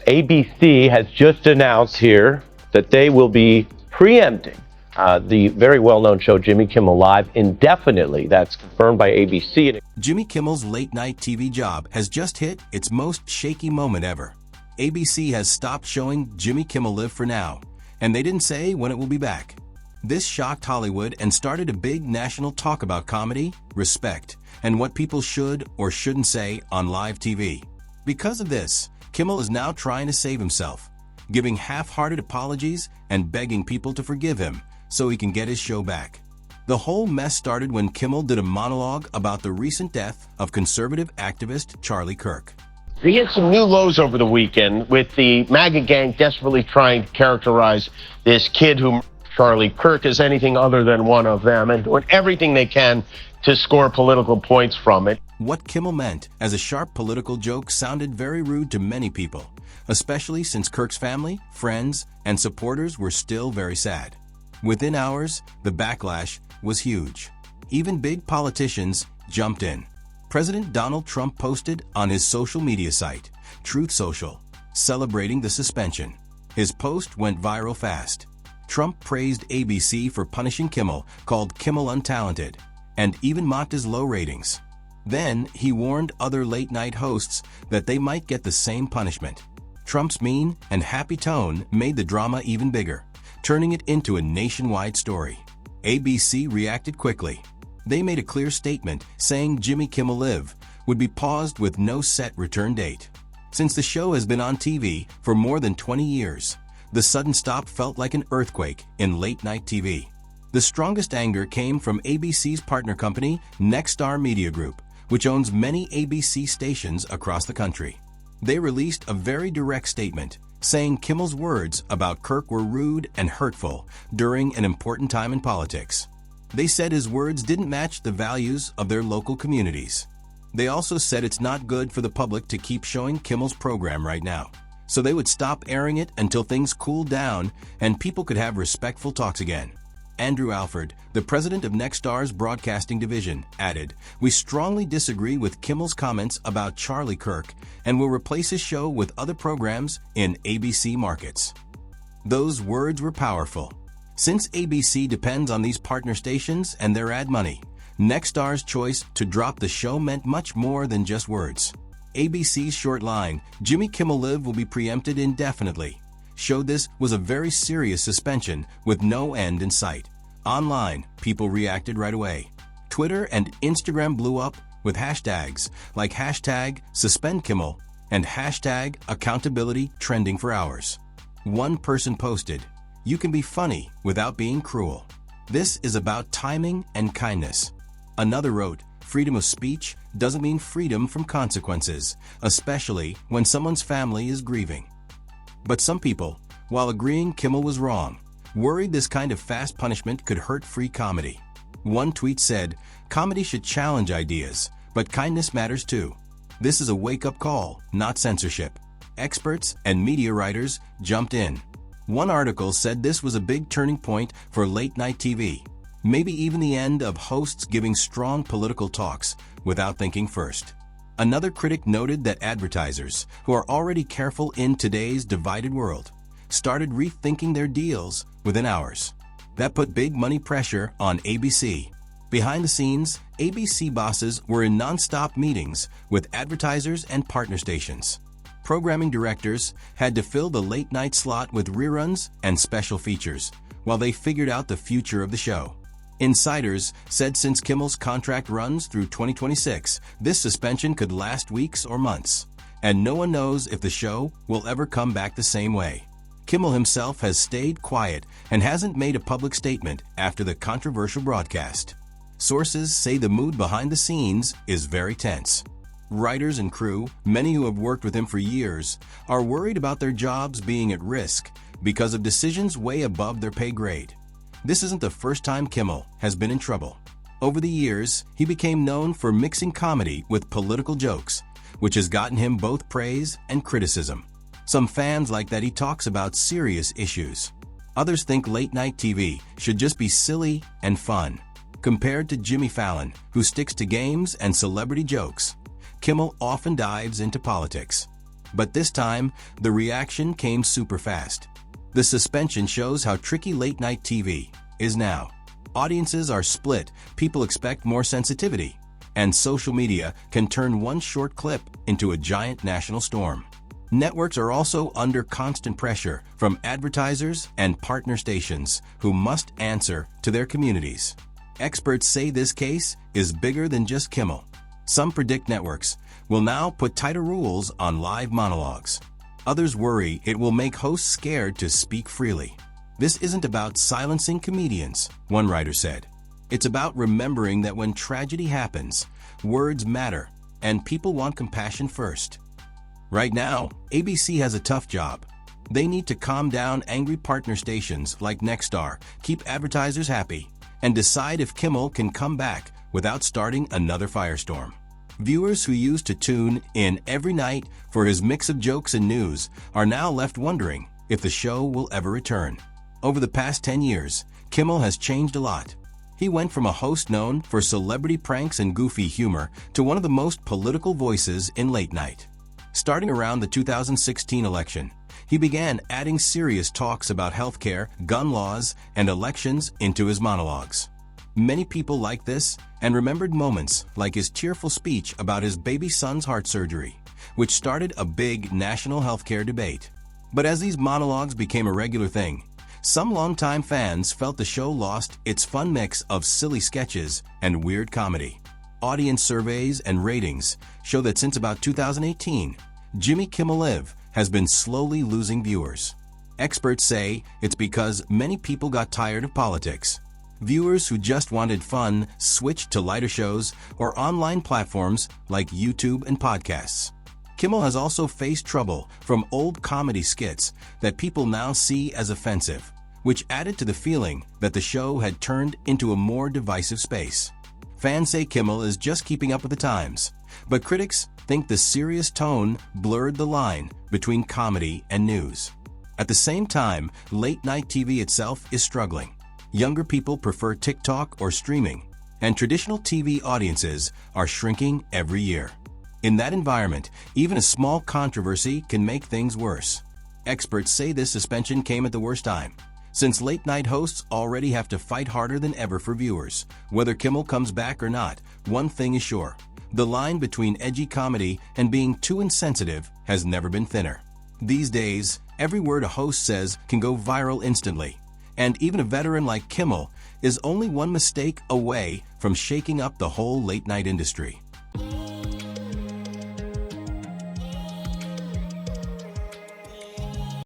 ABC has just announced here that they will be preempting the very well-known show Jimmy Kimmel Live indefinitely. That's confirmed by ABC. Jimmy Kimmel's late-night TV job has just hit its most shaky moment ever. ABC has stopped showing Jimmy Kimmel Live for now, and they didn't say when it will be back. This shocked Hollywood and started a big national talk about comedy, respect, and what people should or shouldn't say on live TV. Because of this, Kimmel is now trying to save himself, giving half-hearted apologies and begging people to forgive him so he can get his show back. The whole mess started when Kimmel did a monologue about the recent death of conservative activist Charlie Kirk. We hit some new lows over the weekend with the MAGA gang desperately trying to characterize this kid who Charlie Kirk as anything other than one of them and doing everything they can to score political points from it. What Kimmel meant as a sharp political joke sounded very rude to many people, especially since Kirk's family, friends, and supporters were still very sad. Within hours, the backlash was huge. Even big politicians jumped in. President Donald Trump posted on his social media site, Truth Social, celebrating the suspension. His post went viral fast. Trump praised ABC for punishing Kimmel, called Kimmel untalented, and even mocked his low ratings. Then he warned other late-night hosts that they might get the same punishment. Trump's mean and happy tone made the drama even bigger, turning it into a nationwide story. ABC reacted quickly. They made a clear statement saying Jimmy Kimmel Live would be paused with no set return date. Since the show has been on TV for more than 20 years, the sudden stop felt like an earthquake in late-night TV. The strongest anger came from ABC's partner company, Nexstar Media Group, which owns many ABC stations across the country. They released a very direct statement saying Kimmel's words about Kirk were rude and hurtful during an important time in politics. They said his words didn't match the values of their local communities. They also said it's not good for the public to keep showing Kimmel's program right now, so they would stop airing it until things cooled down and people could have respectful talks again. Andrew Alford, the president of Nexstar's broadcasting division, added, "We strongly disagree with Kimmel's comments about Charlie Kirk and will replace his show with other programs in ABC markets." Those words were powerful. Since ABC depends on these partner stations and their ad money, Nexstar's choice to drop the show meant much more than just words. ABC's short line, Jimmy Kimmel Live will be preempted indefinitely, showed this was a very serious suspension with no end in sight. Online, people reacted right away. Twitter and Instagram blew up with hashtags like #SuspendKimmel and #accountability trending for hours. One person posted, "You can be funny without being cruel. This is about timing and kindness." Another wrote, "Freedom of speech doesn't mean freedom from consequences, especially when someone's family is grieving." But some people, while agreeing Kimmel was wrong, worried this kind of fast punishment could hurt free comedy. One tweet said, "Comedy should challenge ideas, but kindness matters too. This is a wake-up call, not censorship." Experts and media writers jumped in. One article said this was a big turning point for late-night TV, maybe even the end of hosts giving strong political talks without thinking first. Another critic noted that advertisers, who are already careful in today's divided world, started rethinking their deals within hours. That put big money pressure on ABC. Behind the scenes, ABC bosses were in non-stop meetings with advertisers and partner stations. Programming directors had to fill the late-night slot with reruns and special features while they figured out the future of the show. Insiders said since Kimmel's contract runs through 2026, this suspension could last weeks or months, and no one knows if the show will ever come back the same way. Kimmel himself has stayed quiet and hasn't made a public statement after the controversial broadcast. Sources say the mood behind the scenes is very tense. Writers and crew, many who have worked with him for years, are worried about their jobs being at risk because of decisions way above their pay grade. This isn't the first time Kimmel has been in trouble. Over the years, he became known for mixing comedy with political jokes, which has gotten him both praise and criticism. Some fans like that he talks about serious issues. Others think late-night TV should just be silly and fun. Compared to Jimmy Fallon, who sticks to games and celebrity jokes, Kimmel often dives into politics. But this time, the reaction came super fast. The suspension shows how tricky late-night TV is now. Audiences are split, people expect more sensitivity, and social media can turn one short clip into a giant national storm. Networks are also under constant pressure from advertisers and partner stations who must answer to their communities. Experts say this case is bigger than just Kimmel. Some predict networks will now put tighter rules on live monologues. Others worry it will make hosts scared to speak freely. This isn't about silencing comedians, one writer said. It's about remembering that when tragedy happens, words matter, and people want compassion first. Right now, ABC has a tough job. They need to calm down angry partner stations like Nexstar, keep advertisers happy, and decide if Kimmel can come back without starting another firestorm. Viewers who used to tune in every night for his mix of jokes and news are now left wondering if the show will ever return. Over the past 10 years, Kimmel has changed a lot. He went from a host known for celebrity pranks and goofy humor to one of the most political voices in late night. Starting around the 2016 election, he began adding serious talks about healthcare, gun laws, and elections into his monologues. Many people liked this and remembered moments like his tearful speech about his baby son's heart surgery, which started a big national healthcare debate. But as these monologues became a regular thing, some longtime fans felt the show lost its fun mix of silly sketches and weird comedy. Audience surveys and ratings show that since about 2018, Jimmy Kimmel Live has been slowly losing viewers. Experts say it's because many people got tired of politics. Viewers who just wanted fun switched to lighter shows or online platforms like YouTube and podcasts. Kimmel has also faced trouble from old comedy skits that people now see as offensive, which added to the feeling that the show had turned into a more divisive space. Fans say Kimmel is just keeping up with the times, but critics think the serious tone blurred the line between comedy and news. At the same time, late-night TV itself is struggling. Younger people prefer TikTok or streaming, and traditional TV audiences are shrinking every year. In that environment, even a small controversy can make things worse. Experts say this suspension came at the worst time, since late-night hosts already have to fight harder than ever for viewers. Whether Kimmel comes back or not, one thing is sure. The line between edgy comedy and being too insensitive has never been thinner. These days, every word a host says can go viral instantly, and even a veteran like Kimmel is only one mistake away from shaking up the whole late-night industry.